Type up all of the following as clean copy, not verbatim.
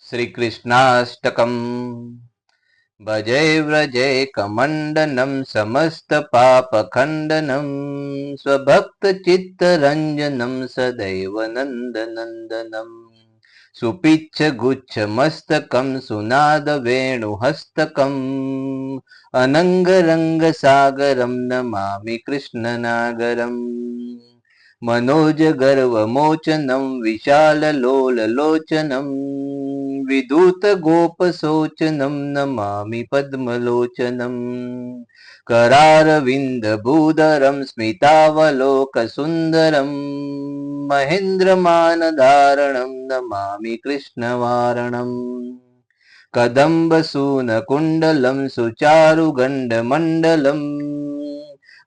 श्रीकृष्णाष्टकम्। भजे व्रजे कमण्डनं समस्तपापखण्डनं स्वभक्तचित्तरञ्जनं सदैव नन्दनन्दनं सुपिच्छगुच्छमस्तकं सुनादवेणुहस्तकम् अनङ्गरङ्गसागरं नमामि कृष्णनागरम् मनोजगर्वमोचनं विशाललोललोचनं विधूतगोपशोचनं नमामि पद्मलोचनं करारविन्दभूधरं स्मितावलोकसुन्दरं महेन्द्रमानधारणं नमामि कृष्णवारणम् कदम्बसूनकुण्डलं सुचारुगण्डमण्डलम्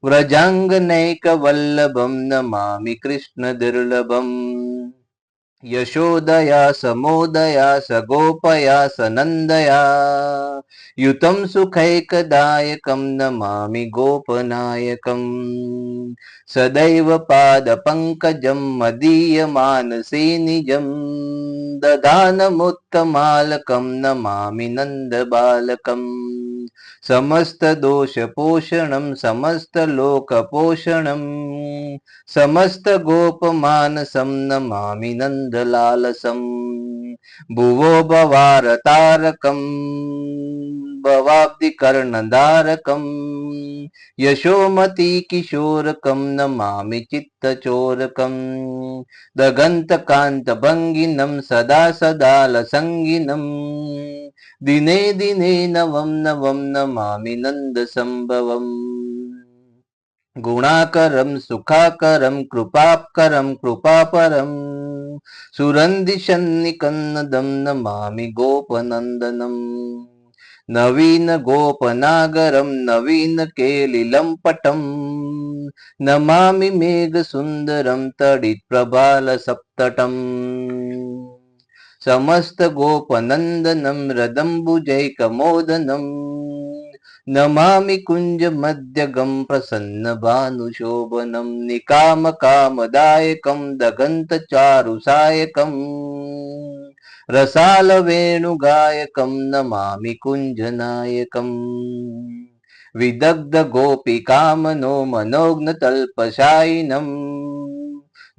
व्रजाङ्गनैकवल्लभं नमामि कृष्णदुर्लभम् यशोदया समोदया सगोपया सनन्दया युतं सुखैकदायकं नमामि गोपनायकम् सदैव पादपङ्कजं मदीयमानसे निजं ददानमुत्तमालकं नमामि नन्दबालकम् समस्तदोषपोषणं समस्तलोकपोषणं समस्तगोपमानसं नमामि नन्दलालसं भुवो भवारतारकं भवाब्धिकर्णधारकं यशोमतीकिशोरकं नमामि चित्तचोरकं दगन्तकान्तभङ्गिनं सदा सदालसङ्गिनं दिने दिने नवं नवं नमामि नन्दसम्भवम् गुणाकरं सुखाकरं कृपाकरं कृपापरं सुरन्दिशन्निकन्नदं नमामि गोपनन्दनम् नवीन गोपनागरं नवीन केलिलम्पटं नमामि मेघसुन्दरं तडित्प्रभालसप्तटम् समस्त गोपनन्दनं रदम्बुजैकमोदनं नमामि कुञ्जमध्यगं प्रसन्नभानुशोभनं निकामकामदायकं दगन्तचारुसायकं रसालवेणुगायकं नमामि कुञ्जनायकम् विदग्धगोपिकामनो मनोज्ञतल्पशायिनम्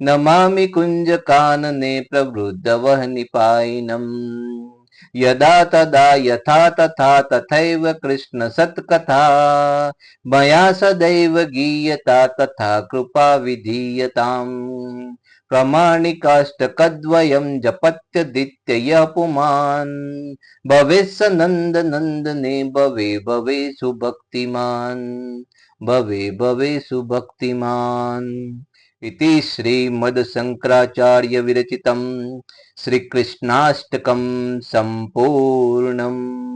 नमामि कुञ्जकानने प्रवृद्धवह्निपायिनम् यदा तदा यथा तथा तथैव कृष्णसत्कथा मया सदैव गीयता तथा कृपा विधीयताम् प्रमाणिकाष्टकद्वयं जपत्यदित्य यः पुमान् भवेत् स नन्दनन्दने भवे भवे सुभक्तिमान् भवे भवे सुभक्तिमान् इति श्रीमद्शङ्कराचार्य विरचितं श्रीकृष्णाष्टकं सम्पूर्णम्।